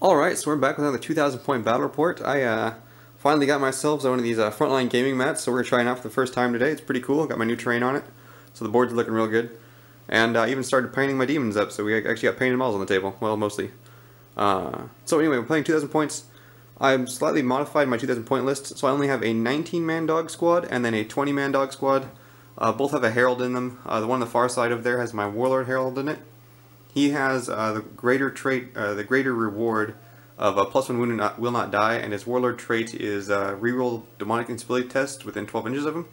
Alright, so we're back with another 2,000 point battle report. I finally got myself one of these frontline gaming mats, so we're going to try it out for the first time today. It's pretty cool. Got my new terrain on it, so the board's looking real good. And I even started painting my demons up, so we actually got painted models on the table. Well, mostly. So anyway, we're playing 2,000 points. I've slightly modified my 2,000 point list, so I only have a 19-man dog squad and then a 20-man dog squad. Both have a herald in them. The one on the far side of there has my warlord herald in it. He has the greater trait, the greater reward of a +1 wound will not die, and his warlord trait is reroll demonic instability test within 12 inches of him.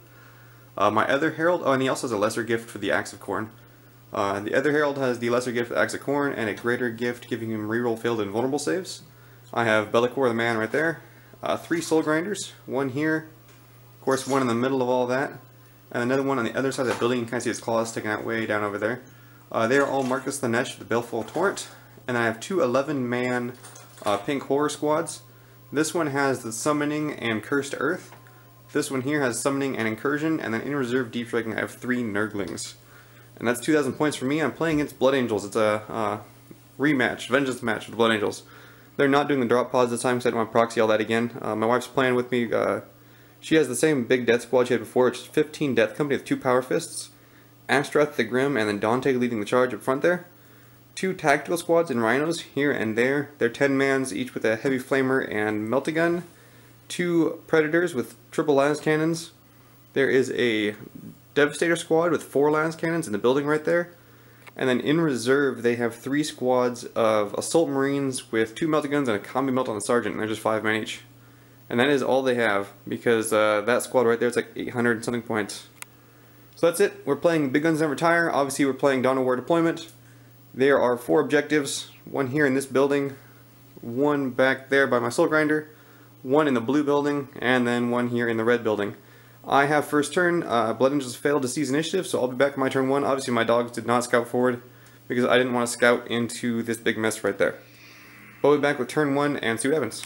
My other herald, and he also has a lesser gift for the axe of corn. The other herald has the lesser gift for the axe of corn and a greater gift giving him reroll failed and vulnerable saves. I have Bellicor the man right there, 3 soul grinders, one here, of course one in the middle of all that, and another one on the other side of the building. You can kind of see his claws sticking out way down over there. They are all Marcus the Nesh, the Baleful Torrent, and I have 2 11-man pink horror squads. This one has the Summoning and Cursed Earth. This one here has Summoning and Incursion, and then in reserve Deep Striking I have 3 Nurglings. And that's 2,000 points for me. I'm playing against Blood Angels. It's a rematch, Vengeance match with Blood Angels. They're not doing the drop pods this time, so I don't want to proxy all that again. My wife's playing with me. She has the same big death squad she had before, which is 15 Death Company with 2 Power Fists. Astrath the Grim, and then Dante leading the charge up front there. 2 tactical squads and rhinos here and there. They're 10-mans, each with a heavy flamer and melt-a-gun. 2 predators with triple las cannons. There is a Devastator squad with 4 las cannons in the building right there. And then in reserve they have 3 squads of assault marines with 2 melt-a-guns and a combi melt on the sergeant, and they're just 5 men each. And that is all they have, because that squad right there is like 800 and something points. So that's it. We're playing Big Guns Never Tire. Obviously we're playing Dawn of War Deployment. There are 4 objectives. 1 here in this building, 1 back there by my soul grinder, 1 in the blue building, and then 1 here in the red building. I have first turn. Blood Angels failed to seize initiative, so I'll be back on my turn 1. Obviously my dogs did not scout forward because I didn't want to scout into this big mess right there. But we'll be back with turn 1 and see what happens.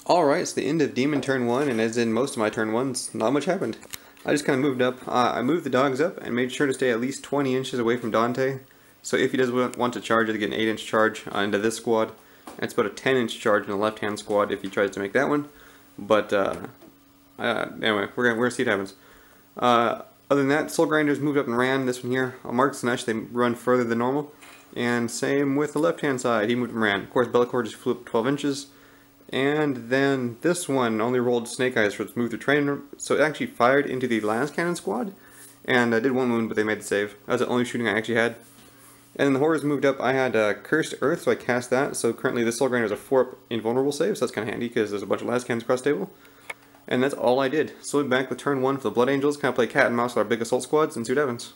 Alright, it's the end of Demon turn 1, and as in most of my turn 1s, not much happened. I just kind of moved up. I moved the dogs up and made sure to stay at least 20 inches away from Dante. So if he does want to charge, he'll get an 8-inch charge into this squad. And it's about a 10-inch charge in the left-hand squad if he tries to make that one. But anyway, we're gonna see what happens. Other than that, Soul Grinders moved up and ran. This one here, Marcus the Nesh, they run further than normal. And same with the left-hand side, he moved and ran. Of course, Bellicor just flew up 12 inches. And then this one only rolled Snake Eyes for its move to train, so it actually fired into the las cannon squad, and I did 1 wound, but they made the save. That was the only shooting I actually had. And then the horrors moved up. I had Cursed Earth, so I cast that. So currently this Soul Grinder is a 4-up invulnerable save, so that's kind of handy because there's a bunch of las cannons across the table. And that's all I did. So we'll be back with turn 1 for the Blood Angels. Kind of play cat and mouse with our big assault squads and see what happens.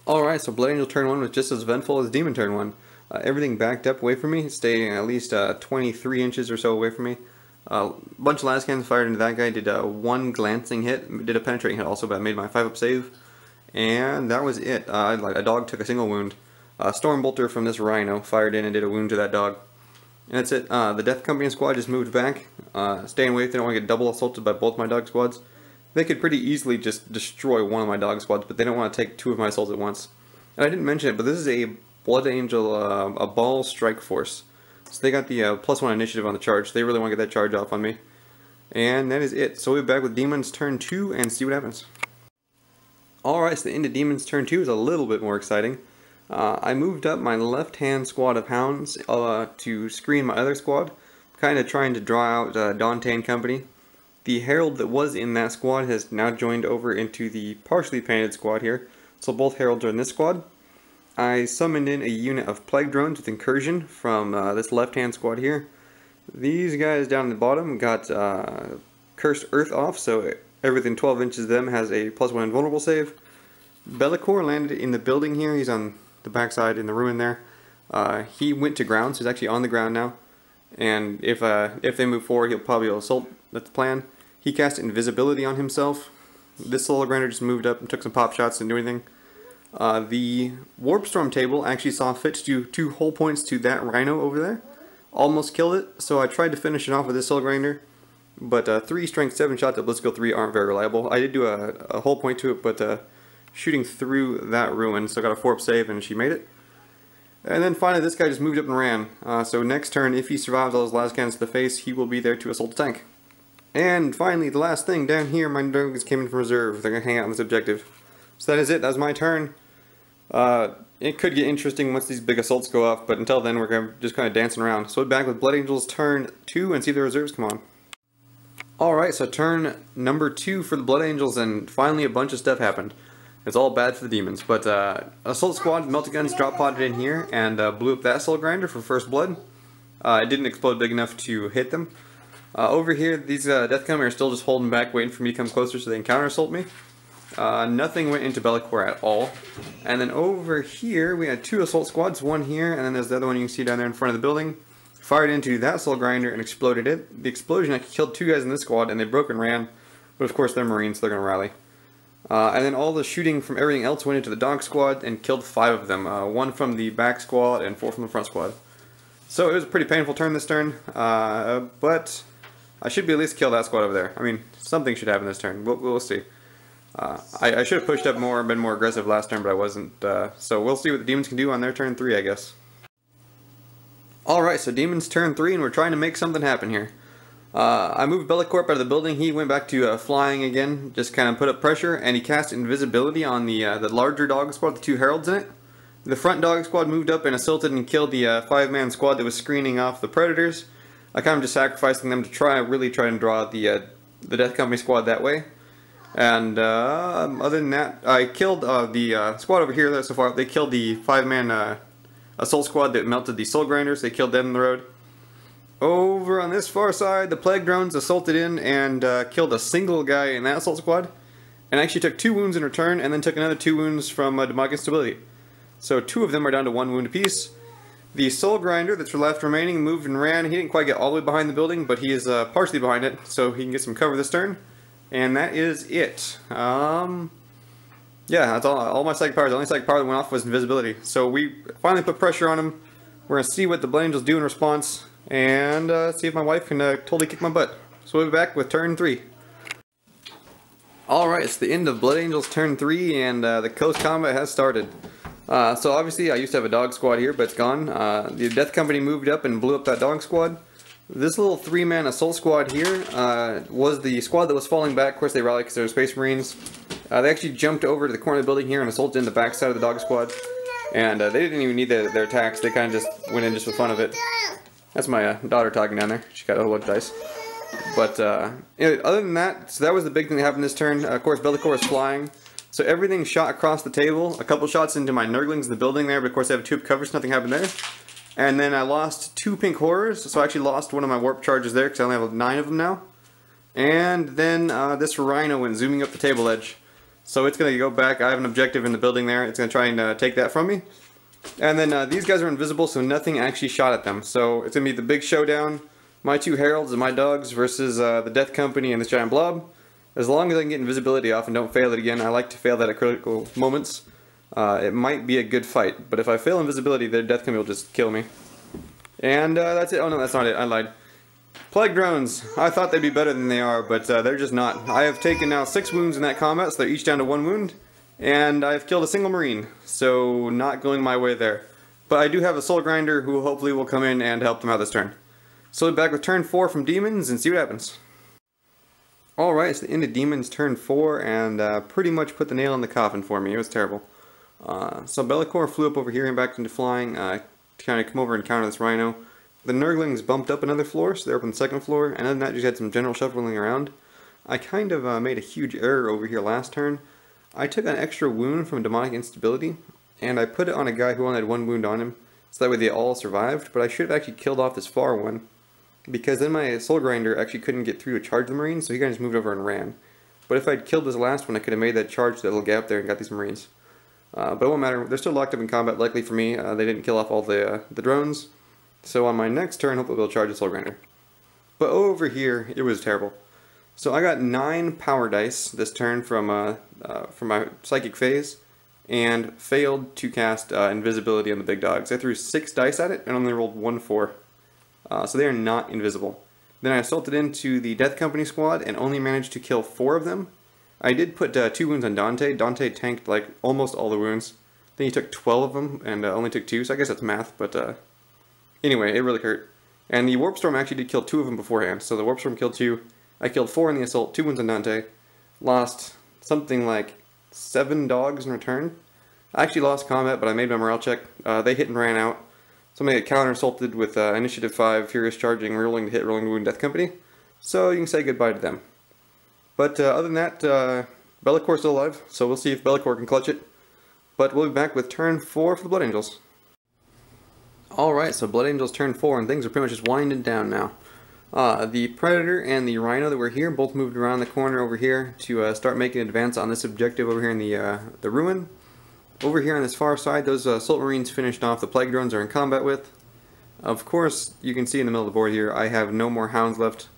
Alright, so Blood Angel turn 1 was just as eventful as Demon turn 1. Everything backed up away from me, staying at least 23 inches or so away from me. A bunch of las cannons fired into that guy, did 1 glancing hit, did a penetrating hit also, but I made my 5-up save. And that was it. A dog took a single wound. Stormbolter from this rhino fired in and did a wound to that dog. And that's it. The Death Company squad just moved back, staying away if they don't want to get double assaulted by both my dog squads. They could pretty easily just destroy one of my dog squads, but they don't want to take 2 of my assaults at once. And I didn't mention it, but this is a Blood Angel, a ball strike force. So they got the +1 initiative on the charge. They really want to get that charge off on me. And that is it. So we'll be back with Demons turn 2 and see what happens. Alright, so the end of Demons turn 2 is a little bit more exciting. I moved up my left-hand squad of hounds to screen my other squad. Kind of trying to draw out Dante and company. The herald that was in that squad has now joined over into the partially painted squad here. So both heralds are in this squad. I summoned in a unit of Plague Drones with Incursion from this left-hand squad here. These guys down at the bottom got Cursed Earth off, so everything 12 inches of them has a +1 invulnerable save. Bellicor landed in the building here. He's on the backside in the ruin there. He went to ground, so he's actually on the ground now. And if they move forward, he'll probably assault. That's the plan. He cast Invisibility on himself. This Soul Grinder just moved up and took some pop shots and didn't do anything. The Warp Storm table actually saw fit to do 2 whole points to that rhino over there. Almost killed it, so I tried to finish it off with this Soul Grinder. But 3 strength 7 shots at Blitzkill 3 aren't very reliable. I did do a whole point to it, but shooting through that ruin, so I got a 4-up save and she made it. And then finally this guy just moved up and ran. So next turn, if he survives all his last cannons to the face, he will be there to assault the tank. And finally, the last thing, down here, my dogs came in from reserve. They're going to hang out on this objective. So that is it, that's my turn. It could get interesting once these big assaults go off, but until then we're just kind of dancing around. So we're back with Blood Angels turn 2 and see if the reserves come on. Alright, so turn number 2 for the Blood Angels, and finally a bunch of stuff happened. It's all bad for the demons, but Assault Squad, Melted Guns drop podded in here and blew up that Soul Grinder for first blood. It didn't explode big enough to hit them. Over here, these Death Company are still just holding back, waiting for me to come closer so they can counter assault me. Nothing went into Bellicor at all. And then over here, we had 2 Assault Squads, one here, and then there's the other one you can see down there in front of the building. Fired into that Soul Grinder and exploded it. The explosion actually killed 2 guys in this squad, and they broke and ran. But of course, they're Marines, so they're going to rally. And then all the shooting from everything else went into the Dog Squad and killed 5 of them. 1 from the back squad and 4 from the front squad. So it was a pretty painful turn this turn, but I should be at least kill that squad over there. I mean, something should happen this turn. We'll see. I should have pushed up more and been more aggressive last turn, but I wasn't. So we'll see what the Demons can do on their turn 3, I guess. Alright, so Demons turn 3, and we're trying to make something happen here. I moved Bellicorp out of the building. He went back to flying again, just kind of put up pressure, and he cast invisibility on the larger dog squad with the 2 heralds in it. The front dog squad moved up and assaulted and killed the 5-man squad that was screening off the predators. I kind of just sacrificing them to really try and draw the Death Company squad that way. And other than that, I killed the squad over here so far. They killed the 5-man assault squad that melted the Soul Grinders. They killed them in the road. Over on this far side, the Plague Drones assaulted in and killed a single guy in that assault squad. And actually took 2 wounds in return, and then took another 2 wounds from demonic instability. So 2 of them are down to 1 wound apiece. The Soul Grinder that's left remaining moved and ran. He didn't quite get all the way behind the building, but he is partially behind it, so he can get some cover this turn. And that is it. Yeah, that's all my psychic powers. The only psychic power that went off was invisibility. So we finally put pressure on him. We're going to see what the Blood Angels do in response, and see if my wife can totally kick my butt. So we'll be back with turn 3. Alright, it's the end of Blood Angels turn 3, and the close combat has started. So obviously I used to have a dog squad here, but it's gone. The Death Company moved up and blew up that dog squad. This little 3-man assault squad here was the squad that was falling back. Of course they rallied because they were Space Marines. They actually jumped over to the corner of the building here and assaulted in the back side of the dog squad. And they didn't even need their attacks. They kind of just went in just for fun of it. That's my daughter talking down there. She got a whole bunch of dice. But other than that, so that was the big thing that happened this turn. Of course Bellicor was flying. So everything shot across the table. A couple shots into my Nurglings in the building there, but of course I have 2 cover, so nothing happened there. And then I lost 2 pink horrors, so I actually lost one of my warp charges there because I only have 9 of them now. And then this rhino went zooming up the table edge. So it's going to go back. I have an objective in the building there. It's going to try and take that from me. And then these guys are invisible, so nothing actually shot at them. So it's going to be the big showdown. My 2 heralds and my dogs versus the Death Company and this giant blob. As long as I can get invisibility off and don't fail it again, I like to fail that at critical moments. It might be a good fight, but if I fail invisibility, their Death Company will just kill me. And that's it. Oh no, that's not it. I lied. Plague Drones. I thought they'd be better than they are, but they're just not. I have taken now 6 wounds in that combat, so they're each down to 1 wound. And I've killed a single Marine, so not going my way there. But I do have a Soul Grinder who hopefully will come in and help them out this turn. So we'll be back with turn 4 from Demons and see what happens. Alright, it's the end of Demons turn 4, and pretty much put the nail in the coffin for me. It was terrible. So Bellicor flew up over here and back into flying to kind of come over and counter this rhino. The Nurglings bumped up another floor, so they're up on the 2nd floor, and other than that just had some general shuffling around. I kind of made a huge error over here last turn. I took an extra wound from demonic instability, and I put it on a guy who only had 1 wound on him, so that way they all survived, but I should have actually killed off this far one, because then my Soul Grinder actually couldn't get through to charge the Marines, so he kind of just moved over and ran. But if I'd killed this last one, I could have made that charge that little gap there and got these Marines. But it won't matter. They're still locked up in combat, luckily for me. They didn't kill off all the drones. So on my next turn, hopefully they'll charge the Soul Grinder. But over here, it was terrible. So I got 9 power dice this turn from my psychic phase, and failed to cast invisibility on the big dogs. I threw 6 dice at it and only rolled 1 4. So they are not invisible. Then I assaulted into the Death Company squad and only managed to kill 4 of them. I did put 2 wounds on Dante. Dante tanked like almost all the wounds. I think he took 12 of them and only took 2, so I guess that's math, but anyway, it really hurt. And the Warp Storm actually did kill 2 of them beforehand, so the Warp Storm killed 2. I killed 4 in the Assault, 2 wounds on Dante. Lost something like 7 dogs in return. I actually lost combat, but I made my morale check. They hit and ran out. Somebody got counter-assaulted with Initiative 5, Furious Charging, Rolling to Hit, Rolling to Wound, Death Company. So you can say goodbye to them. But other than that, Bellacor's still alive, so we'll see if Be'lakor can clutch it. But we'll be back with turn 4 for the Blood Angels. Alright, so Blood Angels turn 4, and things are pretty much just winding down now. The Predator and the Rhino that were here both moved around the corner over here to start making an advance on this objective over here in the ruin. Over here on this far side, those Assault Marines finished off the Plague Drones are in combat with. Of course, you can see in the middle of the board here, I have no more Hounds left.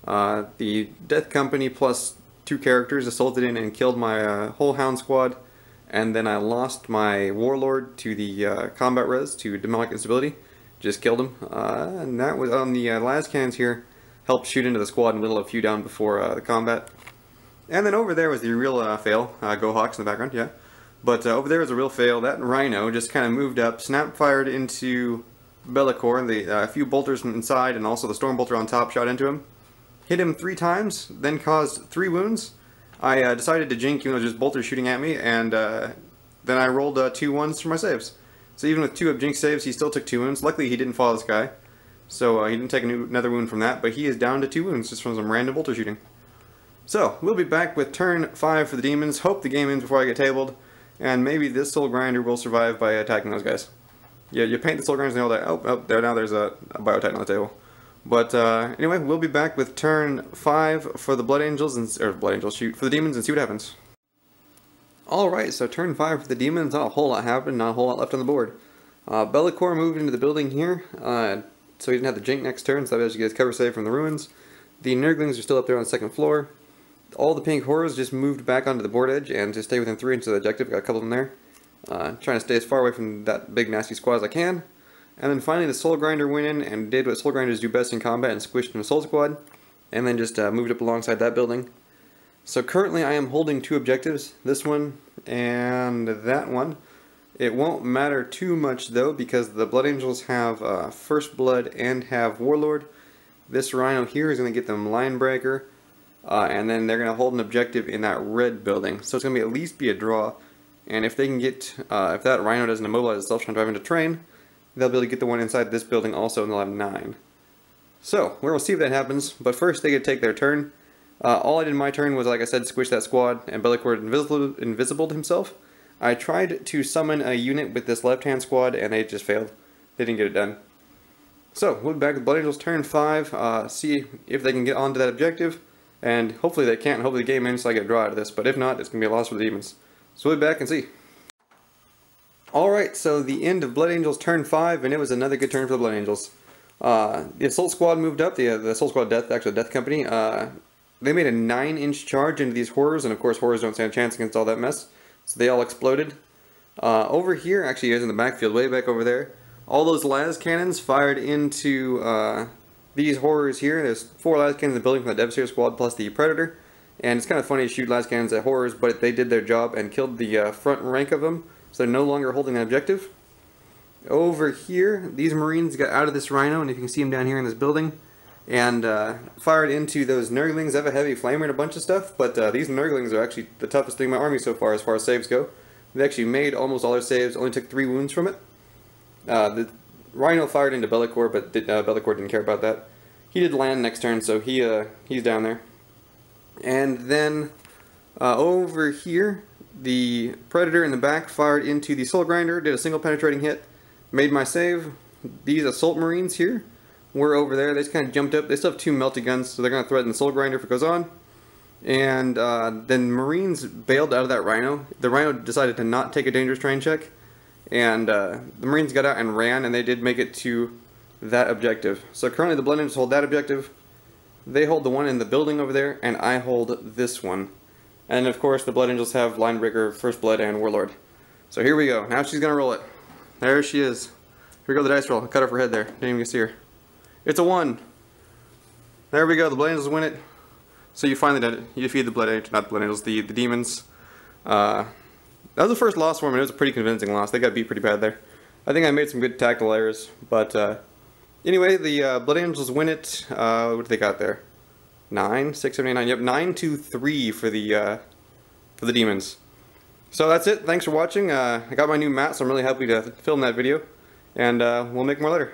The Death Company plus 2 characters assaulted in and killed my whole Hound squad. And then I lost my Warlord to the combat res, to demonic instability. Just killed him. And that was on the las cannons here. Helped shoot into the squad and whittle a few down before the combat. And then over there was the real fail. Go Hawks in the background, yeah. But over there was a real fail. That Rhino just kind of moved up, snap fired into Be'lakor. The few bolters from inside and also the Storm Bolter on top shot into him. Hit him 3 times, then caused 3 wounds. I decided to jink, even though just bolters shooting at me, and then I rolled 2 1s for my saves. So even with 2 of Jink saves, he still took 2 wounds. Luckily, he didn't follow this guy, so he didn't take another wound from that, but he is down to 2 wounds just from some random bolter shooting. So, we'll be back with turn 5 for the Demons. Hope the game ends before I get tabled, and maybe this Soul Grinder will survive by attacking those guys. Yeah, you paint the Soul Grinders and all that. Oh, now there's a Biotitan on the table. But anyway, we'll be back with turn 5 for the Blood Angels, for the Demons, and see what happens. Alright, so turn 5 for the Demons, not a whole lot happened, not a whole lot left on the board. Be'lakor moved into the building here, so he didn't have the Jink next turn, so that was to get his cover save from the ruins. The Nurglings are still up there on the 2nd floor. All the pink horrors just moved back onto the board edge and to stay within 3 inches of the objective. Got a couple of them there. Trying to stay as far away from that big nasty squad as I can. And then finally the Soul Grinder went in and did what Soul Grinders do best in combat and squished in a Soul Squad. And then just moved up alongside that building. So currently I am holding 2 objectives, this one and that one. It won't matter too much though because the Blood Angels have First Blood and have Warlord. This Rhino here is going to get them Line Breaker. And then they're going to hold an objective in that red building. So it's going to at least be a draw. And if they can get, if that Rhino doesn't immobilize itself trying to drive into train, they'll be able to get the one inside this building also, and they'll have 9. So, we're going to see if that happens, but first they get to take their turn. All I did in my turn was, like I said, squish that squad, and Be'lakor invisibled himself. I tried to summon a unit with this left-hand squad, and they just failed. They didn't get it done. So, we'll be back with Blood Angels turn 5, see if they can get onto that objective, and hopefully they can't. Hopefully the game ends so I get a draw out of this, but if not, it's going to be a loss for the Demons. So we'll be back and see. Alright, so the end of Blood Angels turn 5, and it was another good turn for the Blood Angels. The Assault Squad moved up, the Assault Squad Death, actually the Death Company. They made a 9-inch charge into these horrors, and of course horrors don't stand a chance against all that mess. So they all exploded. Over here, actually is in the backfield, way back over there, all those las cannons fired into these horrors here. There's 4 las cannons in the building from the Devastator Squad plus the Predator. And it's kind of funny to shoot las cannons at horrors, but they did their job and killed the front rank of them. So they're no longer holding an objective. Over here, these Marines got out of this Rhino, and if you can see them down here in this building, and fired into those Nurglings. I have a heavy flamer and a bunch of stuff, but these Nurglings are actually the toughest thing in my army so far as saves go. They actually made almost all their saves, only took 3 wounds from it. The Rhino fired into Be'lakor, but Be'lakor didn't care about that. He did land next turn, so he's down there. And then over here, the Predator in the back fired into the Soul Grinder, did a single penetrating hit, made my save. These Assault Marines here were over there. They just kind of jumped up. They still have 2 melty guns, so they're going to threaten the Soul Grinder if it goes on. And then Marines bailed out of that Rhino. The Rhino decided to not take a dangerous terrain check. And the Marines got out and ran, and they did make it to that objective. So currently the Blood Angels hold that objective. They hold the one in the building over there, and I hold this one. And of course the Blood Angels have Linebreaker, First Blood, and Warlord. So here we go. Now she's going to roll it. There she is. Here we go, the dice roll. Cut off her head there. Didn't even see her. It's a 1. There we go. The Blood Angels win it. So you finally did it. You defeated the Blood Angels, not the Blood Angels, the Demons. That was the first loss for them, and it was a pretty convincing loss. They got beat pretty bad there. I think I made some good tactical errors, but anyway, the Blood Angels win it. What do they got there? 9, 6, 7, 8, 9. Yep, 9-3 for the Demons. So that's it. Thanks for watching. I got my new mat, so I'm really happy to film that video, and we'll make more later.